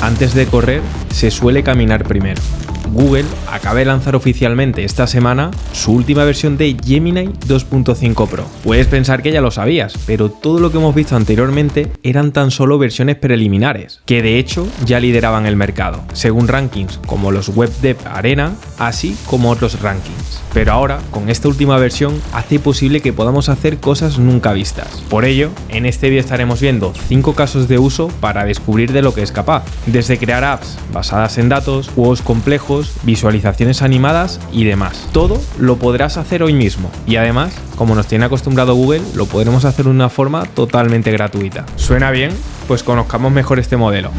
antes de correr se suele caminar primero. Google acaba de lanzar oficialmente esta semana su última versión de Gemini 2.5 Pro. Puedes pensar que ya lo sabías, pero todo lo que hemos visto anteriormente eran tan solo versiones preliminares, que de hecho ya lideraban el mercado, según rankings como los Web Dev Arena, así como otros rankings. Pero ahora, con esta última versión, hace posible que podamos hacer cosas nunca vistas. Por ello, en este vídeo estaremos viendo 5 casos de uso para descubrir de lo que es capaz, desde crear apps basadas en datos, juegos complejos, visualizaciones animadas y demás. Todo lo podrás hacer hoy mismo y además, como nos tiene acostumbrado Google, lo podremos hacer de una forma totalmente gratuita. ¿Suena bien? Pues conozcamos mejor este modelo.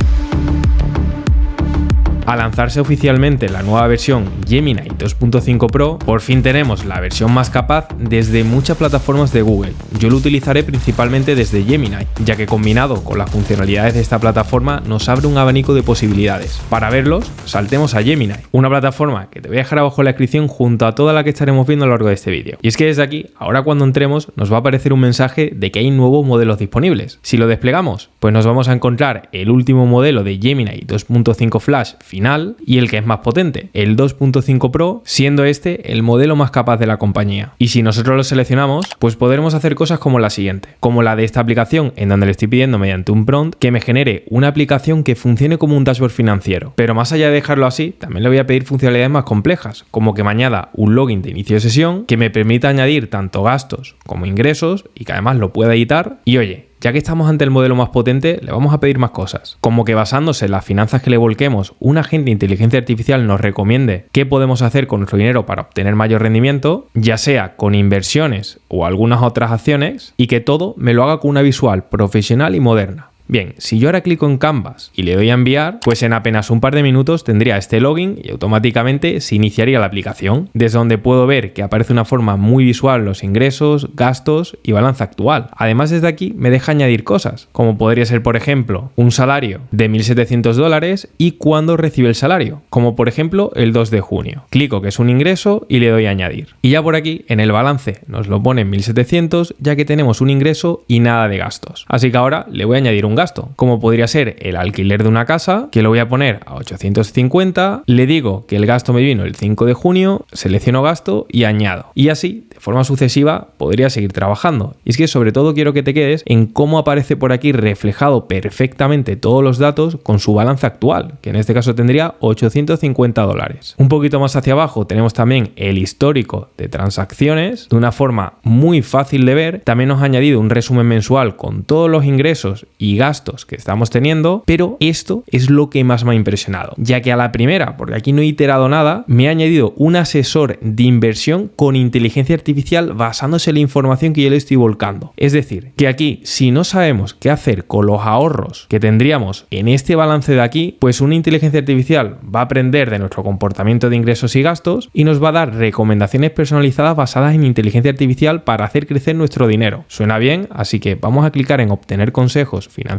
Al lanzarse oficialmente la nueva versión Gemini 2.5 Pro, por fin tenemos la versión más capaz desde muchas plataformas de Google. Yo lo utilizaré principalmente desde Gemini, ya que combinado con las funcionalidades de esta plataforma nos abre un abanico de posibilidades. Para verlos, saltemos a Gemini, una plataforma que te voy a dejar abajo en la descripción junto a toda la que estaremos viendo a lo largo de este vídeo. Y es que desde aquí, ahora cuando entremos, nos va a aparecer un mensaje de que hay nuevos modelos disponibles. Si lo desplegamos, pues nos vamos a encontrar el último modelo de Gemini 2.5 Flash final y el que es más potente, el 2.5 Pro, siendo este el modelo más capaz de la compañía. Y si nosotros lo seleccionamos, pues podremos hacer cosas como la siguiente, como la de esta aplicación en donde le estoy pidiendo mediante un prompt que me genere una aplicación que funcione como un dashboard financiero. Pero más allá de dejarlo así, también le voy a pedir funcionalidades más complejas, como que me añada un login de inicio de sesión que me permita añadir tanto gastos como ingresos y que además lo pueda editar. Y oye, ya que estamos ante el modelo más potente, le vamos a pedir más cosas, como que basándose en las finanzas que le volquemos, un agente de inteligencia artificial nos recomiende qué podemos hacer con nuestro dinero para obtener mayor rendimiento, ya sea con inversiones o algunas otras acciones, y que todo me lo haga con una visual profesional y moderna. Bien, si yo ahora clico en Canvas y le doy a enviar, pues en apenas un par de minutos tendría este login y automáticamente se iniciaría la aplicación, desde donde puedo ver que aparece de una forma muy visual los ingresos, gastos y balanza actual. Además, desde aquí me deja añadir cosas, como podría ser, por ejemplo, un salario de $1.700 y cuándo recibe el salario, como por ejemplo el 2 de junio. Clico que es un ingreso y le doy a añadir. Y ya por aquí, en el balance, nos lo pone en 1.700, ya que tenemos un ingreso y nada de gastos. Así que ahora le voy a añadir un gasto, como podría ser el alquiler de una casa, que lo voy a poner a 850, le digo que el gasto me vino el 5 de junio, selecciono gasto y añado. Y así, de forma sucesiva, podría seguir trabajando. Y es que sobre todo quiero que te quedes en cómo aparece por aquí reflejado perfectamente todos los datos con su balance actual, que en este caso tendría $850. Un poquito más hacia abajo tenemos también el histórico de transacciones, de una forma muy fácil de ver. También nos ha añadido un resumen mensual con todos los ingresos y gastos que estamos teniendo, pero esto es lo que más me ha impresionado, ya que a la primera, porque aquí no he iterado nada, me ha añadido un asesor de inversión con inteligencia artificial basándose en la información que yo le estoy volcando. Es decir, que aquí, si no sabemos qué hacer con los ahorros que tendríamos en este balance de aquí, pues una inteligencia artificial va a aprender de nuestro comportamiento de ingresos y gastos y nos va a dar recomendaciones personalizadas basadas en inteligencia artificial para hacer crecer nuestro dinero. Suena bien, así que vamos a clicar en obtener consejos financieros.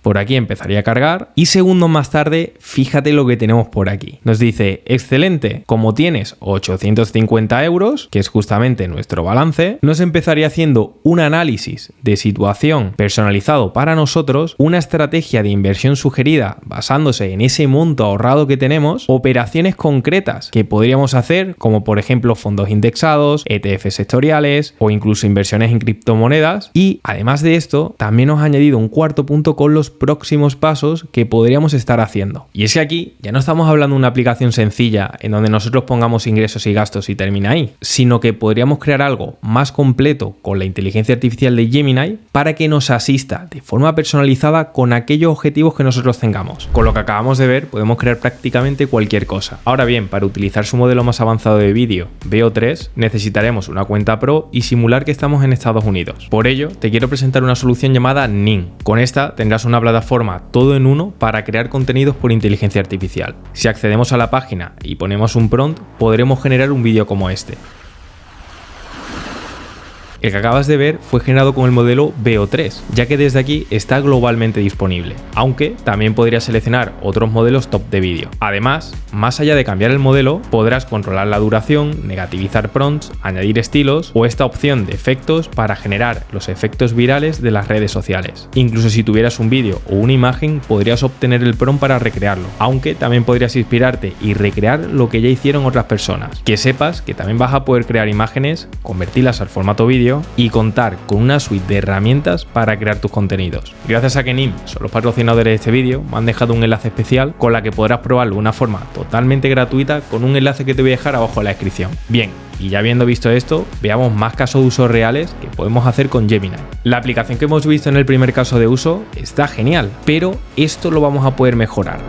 Por aquí empezaría a cargar y segundos más tarde, fíjate lo que tenemos por aquí. Nos dice, excelente, como tienes 850 euros, que es justamente nuestro balance, nos empezaría haciendo un análisis de situación personalizado para nosotros, una estrategia de inversión sugerida basándose en ese monto ahorrado que tenemos, operaciones concretas que podríamos hacer, como por ejemplo fondos indexados, ETF sectoriales o incluso inversiones en criptomonedas. Y además de esto, también nos ha añadido un cuarto punto con los próximos pasos que podríamos estar haciendo. Y es que aquí ya no estamos hablando de una aplicación sencilla en donde nosotros pongamos ingresos y gastos y termina ahí, sino que podríamos crear algo más completo con la inteligencia artificial de Gemini para que nos asista de forma personalizada con aquellos objetivos que nosotros tengamos. Con lo que acabamos de ver, podemos crear prácticamente cualquier cosa. Ahora bien, para utilizar su modelo más avanzado de vídeo, Veo 3, necesitaremos una cuenta Pro y simular que estamos en Estados Unidos. Por ello, te quiero presentar una solución llamada Ning. Con esta tendrás una plataforma todo en uno para crear contenidos por inteligencia artificial. Si accedemos a la página y ponemos un prompt, podremos generar un vídeo como este. El que acabas de ver fue generado con el modelo VO3, ya que desde aquí está globalmente disponible, aunque también podrías seleccionar otros modelos top de vídeo. Además, más allá de cambiar el modelo, podrás controlar la duración, negativizar prompts, añadir estilos o esta opción de efectos para generar los efectos virales de las redes sociales. Incluso si tuvieras un vídeo o una imagen, podrías obtener el prompt para recrearlo, aunque también podrías inspirarte y recrear lo que ya hicieron otras personas. Que sepas que también vas a poder crear imágenes, convertirlas al formato vídeo y contar con una suite de herramientas para crear tus contenidos. Gracias a que Nim son los patrocinadores de este vídeo, me han dejado un enlace especial con la que podrás probarlo de una forma totalmente gratuita con un enlace que te voy a dejar abajo en la descripción. Bien, y ya habiendo visto esto, veamos más casos de uso reales que podemos hacer con Gemini. La aplicación que hemos visto en el primer caso de uso está genial, pero esto lo vamos a poder mejorar.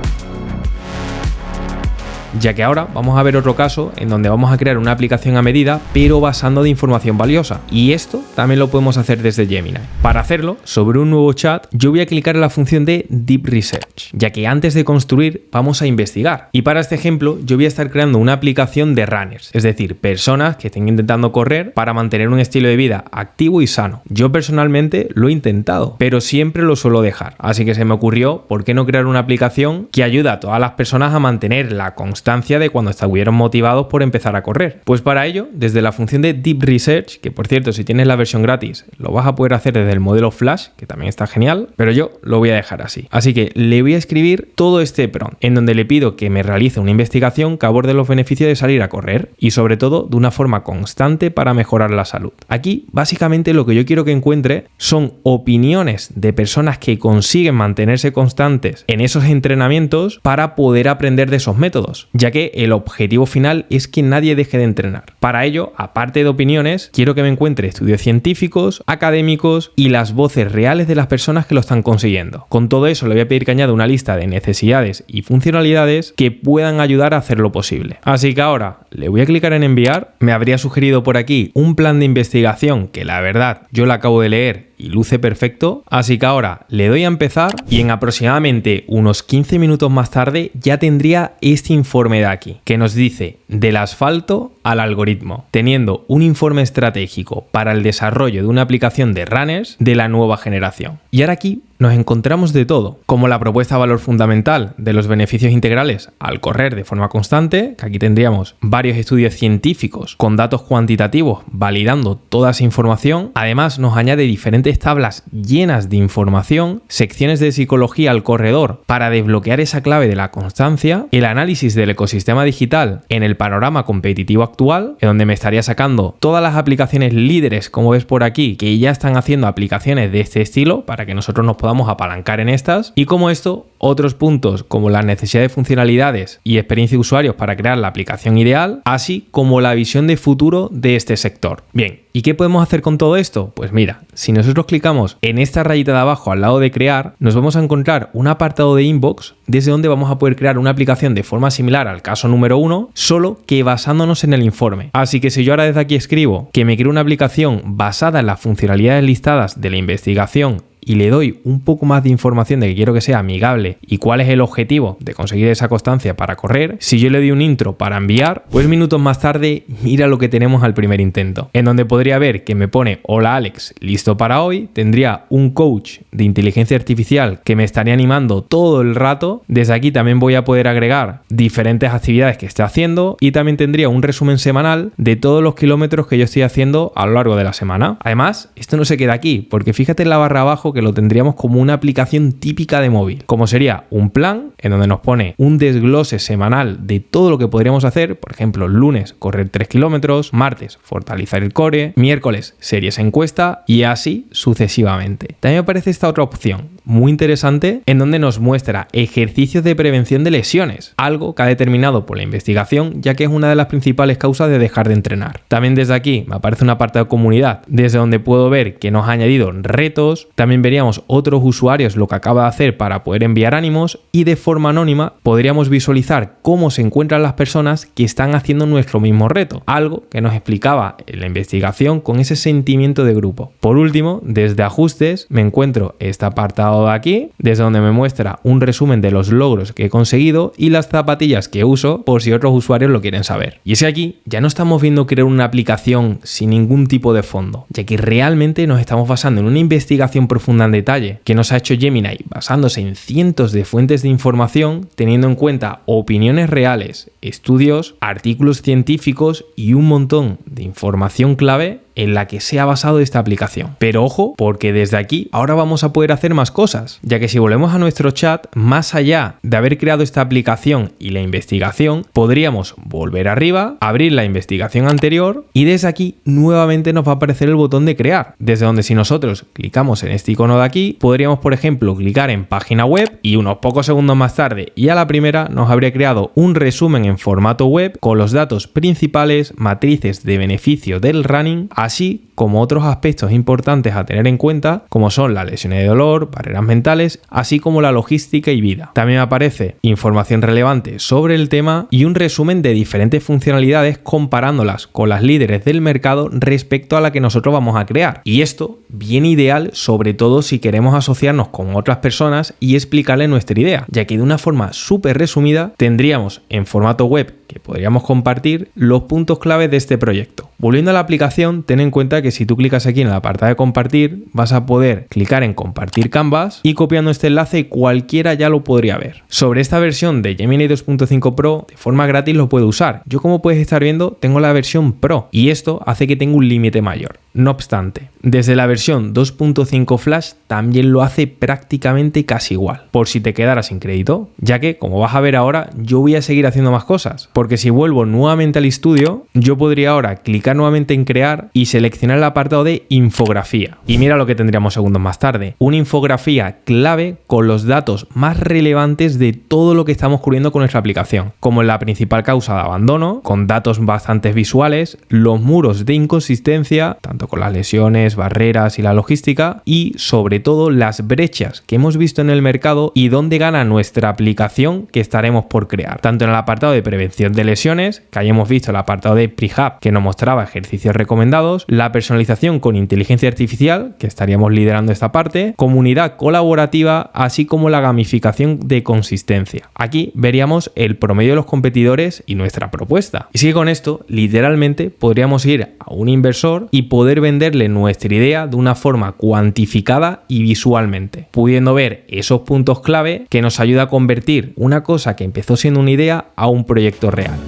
Ya que ahora vamos a ver otro caso en donde vamos a crear una aplicación a medida pero basando de información valiosa, y esto también lo podemos hacer desde Gemini. Para hacerlo, sobre un nuevo chat yo voy a clicar en la función de Deep Research, ya que antes de construir vamos a investigar, y para este ejemplo yo voy a estar creando una aplicación de runners, es decir, personas que estén intentando correr para mantener un estilo de vida activo y sano. Yo personalmente lo he intentado, pero siempre lo suelo dejar, así que se me ocurrió por qué no crear una aplicación que ayuda a todas las personas a mantener la constancia de cuando estuvieron motivados por empezar a correr. Pues para ello, desde la función de Deep Research, que por cierto si tienes la versión gratis lo vas a poder hacer desde el modelo Flash, que también está genial, pero yo lo voy a dejar así. Así que le voy a escribir todo este prompt, en donde le pido que me realice una investigación que aborde los beneficios de salir a correr y sobre todo de una forma constante para mejorar la salud. Aquí básicamente lo que yo quiero que encuentre son opiniones de personas que consiguen mantenerse constantes en esos entrenamientos para poder aprender de esos métodos, ya que el objetivo final es que nadie deje de entrenar. Para ello, aparte de opiniones, quiero que me encuentre estudios científicos, académicos y las voces reales de las personas que lo están consiguiendo. Con todo eso le voy a pedir que añada una lista de necesidades y funcionalidades que puedan ayudar a hacerlo posible. Así que ahora le voy a clicar en enviar. Me habría sugerido por aquí un plan de investigación que la verdad yo lo acabo de leer y luce perfecto, así que ahora le doy a empezar y en aproximadamente unos 15 minutos más tarde ya tendría este informe de aquí, que nos dice del asfalto al algoritmo, teniendo un informe estratégico para el desarrollo de una aplicación de runners de la nueva generación. Y ahora aquí nos encontramos de todo, como la propuesta de valor fundamental de los beneficios integrales al correr de forma constante, que aquí tendríamos varios estudios científicos con datos cuantitativos validando toda esa información. Además nos añade diferentes tablas llenas de información, secciones de psicología al corredor para desbloquear esa clave de la constancia, el análisis del ecosistema digital en el panorama competitivo actual, en donde me estaría sacando todas las aplicaciones líderes, como ves por aquí, que ya están haciendo aplicaciones de este estilo para que nosotros nos podamos apalancar en estas, y como esto, otros puntos como las necesidades de funcionalidades y experiencia de usuarios para crear la aplicación ideal, así como la visión de futuro de este sector. Bien, ¿y qué podemos hacer con todo esto? Pues mira, si nosotros clicamos en esta rayita de abajo al lado de crear, nos vamos a encontrar un apartado de inbox desde donde vamos a poder crear una aplicación de forma similar al caso número 1, solo que basándonos en el informe. Así que si yo ahora desde aquí escribo que me creo una aplicación basada en las funcionalidades listadas de la investigación y le doy un poco más de información de que quiero que sea amigable y cuál es el objetivo de conseguir esa constancia para correr, si yo le doy un intro para enviar, pues minutos más tarde mira lo que tenemos al primer intento, en donde podría ver que me pone hola Alex, listo para hoy, tendría un coach de inteligencia artificial que me estaría animando todo el rato. Desde aquí también voy a poder agregar diferentes actividades que esté haciendo y también tendría un resumen semanal de todos los kilómetros que yo estoy haciendo a lo largo de la semana. Además, esto no se queda aquí, porque fíjate en la barra abajo que lo tendríamos como una aplicación típica de móvil, como sería un plan en donde nos pone un desglose semanal de todo lo que podríamos hacer. Por ejemplo, lunes correr 3 kilómetros, martes fortalecer el core, miércoles series encuesta y así sucesivamente. También me parece esta otra opción muy interesante en donde nos muestra ejercicios de prevención de lesiones, algo que ha determinado por la investigación, ya que es una de las principales causas de dejar de entrenar. También desde aquí me aparece una parte de comunidad desde donde puedo ver que nos ha añadido retos. También veríamos otros usuarios lo que acaba de hacer para poder enviar ánimos y de forma anónima podríamos visualizar cómo se encuentran las personas que están haciendo nuestro mismo reto, algo que nos explicaba en la investigación con ese sentimiento de grupo. Por último, desde ajustes me encuentro este apartado apartado de aquí, desde donde me muestra un resumen de los logros que he conseguido y las zapatillas que uso por si otros usuarios lo quieren saber. Y es que aquí ya no estamos viendo crear una aplicación sin ningún tipo de fondo, ya que realmente nos estamos basando en una investigación profunda en detalle que nos ha hecho Gemini basándose en cientos de fuentes de información, teniendo en cuenta opiniones reales, estudios, artículos científicos y un montón de información clave en la que se ha basado esta aplicación. Pero ojo, porque desde aquí ahora vamos a poder hacer más cosas, ya que si volvemos a nuestro chat, más allá de haber creado esta aplicación y la investigación, podríamos volver arriba, abrir la investigación anterior y desde aquí nuevamente nos va a aparecer el botón de crear, desde donde si nosotros clicamos en este icono de aquí, podríamos por ejemplo clicar en página web y unos pocos segundos más tarde y a la primera nos habría creado un resumen en formato web con los datos principales, matrices de beneficio del running, así como otros aspectos importantes a tener en cuenta, como son las lesiones de dolor, barreras mentales, así como la logística y vida. También aparece información relevante sobre el tema y un resumen de diferentes funcionalidades comparándolas con las líderes del mercado respecto a la que nosotros vamos a crear. Y esto viene ideal sobre todo si queremos asociarnos con otras personas y explicarles nuestra idea, ya que de una forma súper resumida tendríamos en formato web que podríamos compartir los puntos clave de este proyecto. Volviendo a la aplicación, ten en cuenta que si tú clicas aquí en el apartado de compartir, vas a poder clicar en compartir Canvas y copiando este enlace cualquiera ya lo podría ver. Sobre esta versión de Gemini 2.5 Pro, de forma gratis lo puedo usar. Yo, como puedes estar viendo, tengo la versión Pro y esto hace que tenga un límite mayor. No obstante, desde la versión 2.5 Flash también lo hace prácticamente casi igual, por si te quedaras sin crédito, ya que, como vas a ver ahora, yo voy a seguir haciendo más cosas, porque si vuelvo nuevamente al estudio, yo podría ahora clicar nuevamente en crear y seleccionar el apartado de infografía. Y mira lo que tendríamos segundos más tarde, una infografía clave con los datos más relevantes de todo lo que estamos cubriendo con nuestra aplicación, como la principal causa de abandono, con datos bastante visuales, los muros de inconsistencia, tanto con las lesiones, barreras y la logística, y sobre todo las brechas que hemos visto en el mercado y dónde gana nuestra aplicación que estaremos por crear, tanto en el apartado de prevención de lesiones, que hayamos visto el apartado de Prehab que nos mostraba ejercicios recomendados, la personalización con inteligencia artificial, que estaríamos liderando esta parte, comunidad colaborativa, así como la gamificación de consistencia. Aquí veríamos el promedio de los competidores y nuestra propuesta. Y si con esto, literalmente, podríamos ir a un inversor y poder venderle nuestra idea de una forma cuantificada y visualmente, pudiendo ver esos puntos clave que nos ayuda a convertir una cosa que empezó siendo una idea a un proyecto real.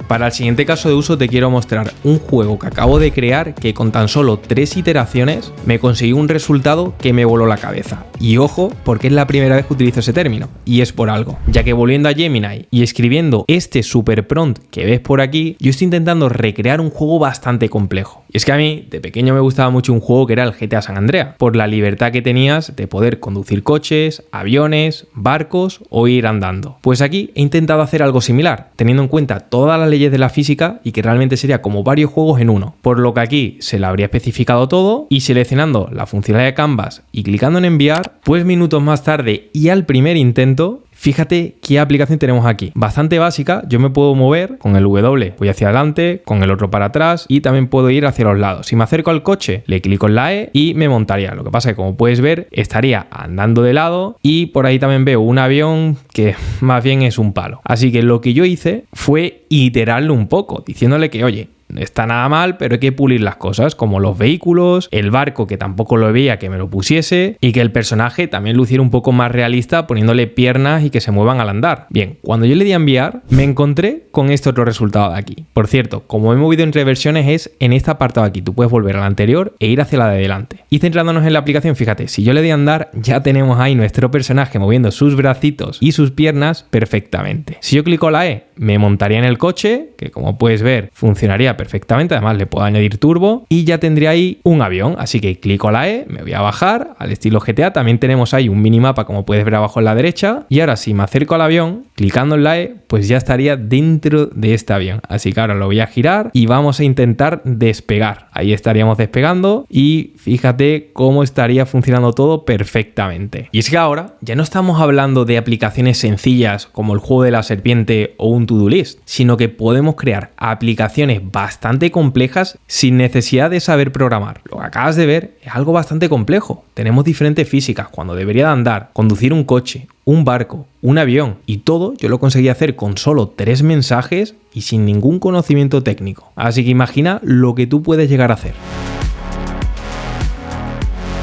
Para el siguiente caso de uso te quiero mostrar un juego que acabo de crear que con tan solo 3 iteraciones me consiguió un resultado que me voló la cabeza. Y ojo, porque es la primera vez que utilizo ese término, y es por algo, ya que volviendo a Gemini y escribiendo este super prompt que ves por aquí, yo estoy intentando recrear un juego bastante complejo. Y es que a mí de pequeño me gustaba mucho un juego que era el GTA San Andreas, por la libertad que tenías de poder conducir coches, aviones, barcos o ir andando. Pues aquí he intentado hacer algo similar, teniendo en cuenta todas las leyes de la física y que realmente sería como varios juegos en uno, por lo que aquí se le habría especificado todo y seleccionando la funcionalidad de Canvas y clicando en enviar, pues minutos más tarde y al primer intento, fíjate qué aplicación tenemos aquí. Bastante básica, yo me puedo mover con el W, voy hacia adelante, con el otro para atrás y también puedo ir hacia los lados. Si me acerco al coche, le clico en la E y me montaría. Lo que pasa es que, como puedes ver, estaría andando de lado y por ahí también veo un avión que más bien es un palo. Así que lo que yo hice fue iterarlo un poco, diciéndole que, oye, no está nada mal, pero hay que pulir las cosas, como los vehículos, el barco, que tampoco lo veía que me lo pusiese, y que el personaje también luciera un poco más realista poniéndole piernas y que se muevan al andar. Bien, cuando yo le di a enviar, me encontré con este otro resultado de aquí. Por cierto, como he movido entre versiones, es en este apartado de aquí. Tú puedes volver a la anterior e ir hacia la de adelante. Y centrándonos en la aplicación, fíjate, si yo le di a andar, ya tenemos ahí nuestro personaje moviendo sus bracitos y sus piernas perfectamente. Si yo clico la E, me montaría en el coche, que como puedes ver, funcionaría perfectamente. Además, le puedo añadir turbo y ya tendría ahí un avión. Así que clico la E, me voy a bajar al estilo GTA. También tenemos ahí un minimapa, como puedes ver abajo en la derecha. Y ahora, si me acerco al avión, clicando en la E, pues ya estaría dentro de este avión. Así que ahora lo voy a girar y vamos a intentar despegar. Ahí estaríamos despegando y fíjate cómo estaría funcionando todo perfectamente. Y es que ahora ya no estamos hablando de aplicaciones sencillas como el juego de la serpiente o un to-do list, sino que podemos crear aplicaciones bastante complejas sin necesidad de saber programar. Lo que acabas de ver es algo bastante complejo. Tenemos diferentes físicas cuando debería de andar, conducir un coche, un barco, un avión, y todo yo lo conseguí hacer con solo 3 mensajes y sin ningún conocimiento técnico. Así que imagina lo que tú puedes llegar a hacer.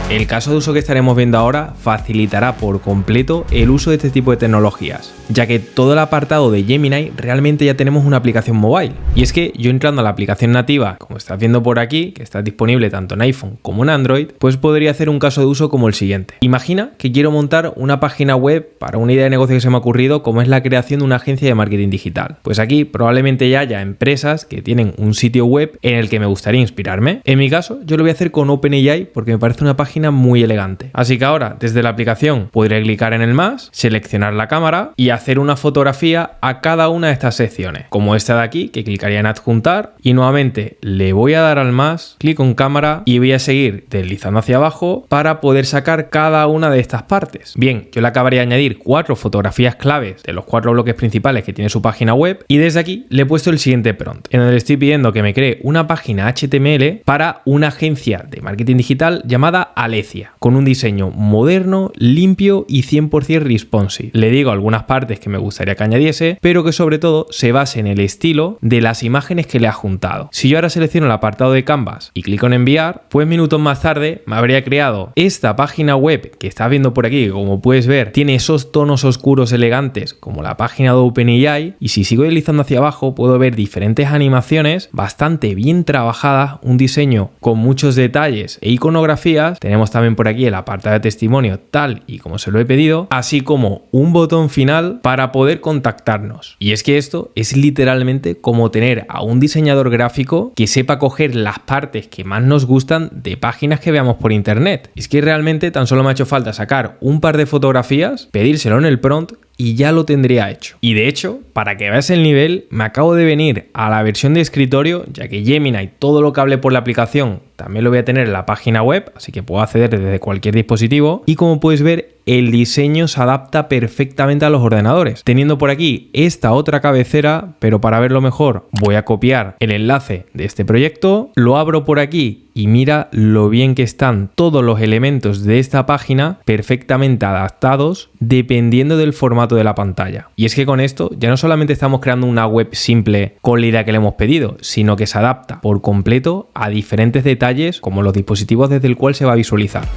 El caso de uso que estaremos viendo ahora facilitará por completo el uso de este tipo de tecnologías, ya que todo el apartado de Gemini realmente ya tenemos una aplicación mobile. Y es que yo entrando a la aplicación nativa, como estás viendo por aquí, que está disponible tanto en iPhone como en Android, pues podría hacer un caso de uso como el siguiente. Imagina que quiero montar una página web para una idea de negocio que se me ha ocurrido, como es la creación de una agencia de marketing digital. Pues aquí probablemente ya haya empresas que tienen un sitio web en el que me gustaría inspirarme. En mi caso, yo lo voy a hacer con OpenAI porque me parece una página muy elegante. Así que ahora, desde la aplicación, podré clicar en el más, seleccionar la cámara y hacer una fotografía a cada una de estas secciones, como esta de aquí, que clicaría en adjuntar, y nuevamente le voy a dar al más, clic en cámara y voy a seguir deslizando hacia abajo para poder sacar cada una de estas partes. Bien, yo le acabaría de añadir 4 fotografías claves de los 4 bloques principales que tiene su página web, y desde aquí le he puesto el siguiente prompt, en donde le estoy pidiendo que me cree una página HTML para una agencia de marketing digital llamada Alecia, con un diseño moderno, limpio y 100% responsive. Le digo algunas partes que me gustaría que añadiese, pero que sobre todo se base en el estilo de las imágenes que le ha juntado. Si yo ahora selecciono el apartado de Canvas y clico en enviar, pues minutos más tarde me habría creado esta página web que estás viendo por aquí, que como puedes ver tiene esos tonos oscuros elegantes como la página de OpenAI, y si sigo deslizando hacia abajo puedo ver diferentes animaciones bastante bien trabajadas, un diseño con muchos detalles e iconografías. Tenemos también por aquí el apartado de testimonio tal y como se lo he pedido, así como un botón final para poder contactarnos. Y es que esto es literalmente como tener a un diseñador gráfico que sepa coger las partes que más nos gustan de páginas que veamos por internet. Es que realmente tan solo me ha hecho falta sacar un par de fotografías, pedírselo en el prompt y ya lo tendría hecho. Y de hecho, para que veas el nivel, me acabo de venir a la versión de escritorio, ya que Gemini, todo lo que hable por la aplicación, también lo voy a tener en la página web, así que puedo acceder desde cualquier dispositivo. Y como puedes ver, el diseño se adapta perfectamente a los ordenadores. Teniendo por aquí esta otra cabecera, pero para verlo mejor voy a copiar el enlace de este proyecto, lo abro por aquí y mira lo bien que están todos los elementos de esta página perfectamente adaptados dependiendo del formato de la pantalla. Y es que con esto ya no solamente estamos creando una web simple con la idea que le hemos pedido, sino que se adapta por completo a diferentes detalles como los dispositivos desde el cual se va a visualizar.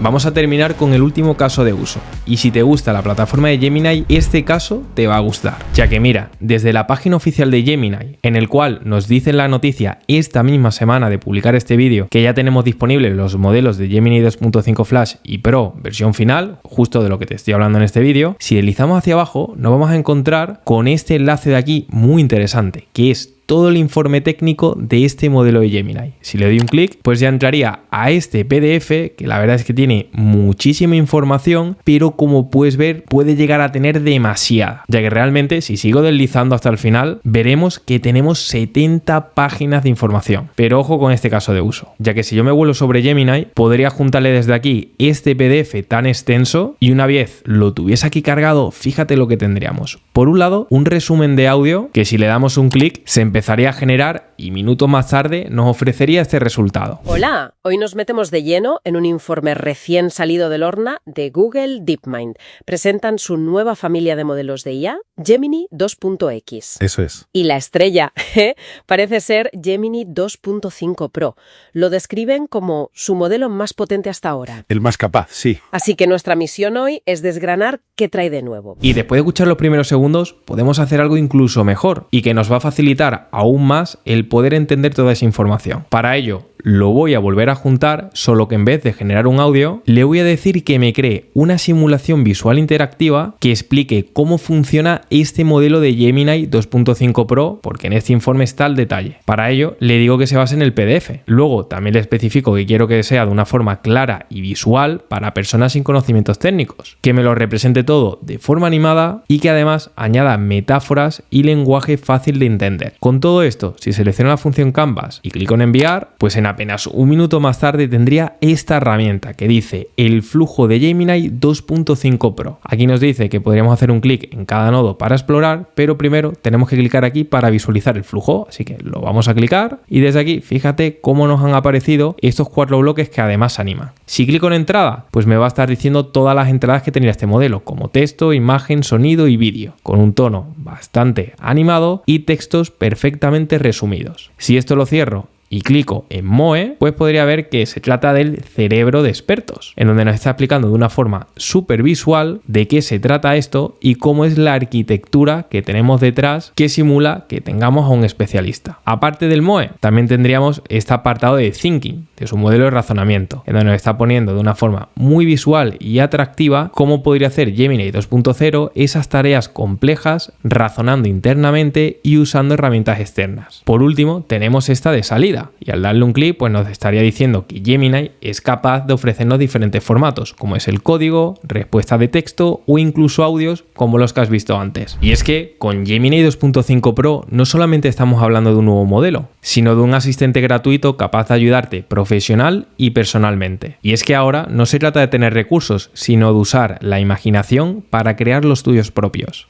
Vamos a terminar con el último caso de uso, y si te gusta la plataforma de Gemini, este caso te va a gustar, ya que mira, desde la página oficial de Gemini, en el cual nos dicen la noticia esta misma semana de publicar este vídeo, que ya tenemos disponibles los modelos de Gemini 2.5 Flash y Pro versión final, justo de lo que te estoy hablando en este vídeo, si deslizamos hacia abajo nos vamos a encontrar con este enlace de aquí muy interesante, que es todo el informe técnico de este modelo de Gemini. Si le doy un clic, pues ya entraría a este PDF, que la verdad es que tiene muchísima información, pero como puedes ver, puede llegar a tener demasiada, ya que realmente, si sigo deslizando hasta el final, veremos que tenemos 70 páginas de información. Pero ojo con este caso de uso, ya que si yo me vuelvo sobre Gemini, podría juntarle desde aquí este PDF tan extenso, y una vez lo tuviese aquí cargado, fíjate lo que tendríamos. Por un lado, un resumen de audio, que si le damos un clic, se empezaría a generar y minutos más tarde nos ofrecería este resultado. Hola, hoy nos metemos de lleno en un informe recién salido del horno de Google DeepMind. Presentan su nueva familia de modelos de IA, Gemini 2.x. Eso es. Y la estrella parece ser Gemini 2.5 Pro. Lo describen como su modelo más potente hasta ahora. El más capaz, sí. Así que nuestra misión hoy es desgranar qué trae de nuevo. Y después de escuchar los primeros segundos, podemos hacer algo incluso mejor y que nos va a facilitar aún más el poder entender toda esa información. Para ello, lo voy a volver a juntar, solo que en vez de generar un audio, le voy a decir que me cree una simulación visual interactiva que explique cómo funciona este modelo de Gemini 2.5 Pro, porque en este informe está el detalle. Para ello, le digo que se base en el PDF. Luego, también le especifico que quiero que sea de una forma clara y visual para personas sin conocimientos técnicos, que me lo represente todo de forma animada y que además añada metáforas y lenguaje fácil de entender. Con todo esto, si selecciono la función Canvas y clico en enviar, pues en apenas un minuto más tarde tendría esta herramienta que dice el flujo de Gemini 2.5 Pro. Aquí nos dice que podríamos hacer un clic en cada nodo para explorar, pero primero tenemos que clicar aquí para visualizar el flujo, así que lo vamos a clicar y desde aquí fíjate cómo nos han aparecido estos 4 bloques que además se animan. Si clico en entrada, pues me va a estar diciendo todas las entradas que tenía este modelo, como texto, imagen, sonido y vídeo, con un tono bastante animado y textos perfectamente resumidos. Si esto lo cierro y clico en MOE, pues podría ver que se trata del cerebro de expertos, en donde nos está explicando de una forma súper visual de qué se trata esto y cómo es la arquitectura que tenemos detrás que simula que tengamos a un especialista. Aparte del MOE, también tendríamos este apartado de Thinking, de su modelo de razonamiento, en donde nos está poniendo de una forma muy visual y atractiva cómo podría hacer Gemini 2.0 esas tareas complejas razonando internamente y usando herramientas externas. Por último, tenemos esta de salida. Y al darle un clic, pues nos estaría diciendo que Gemini es capaz de ofrecernos diferentes formatos, como es el código, respuestas de texto o incluso audios como los que has visto antes. Y es que con Gemini 2.5 Pro no solamente estamos hablando de un nuevo modelo, sino de un asistente gratuito capaz de ayudarte profesional y personalmente. Y es que ahora no se trata de tener recursos, sino de usar la imaginación para crear los tuyos propios.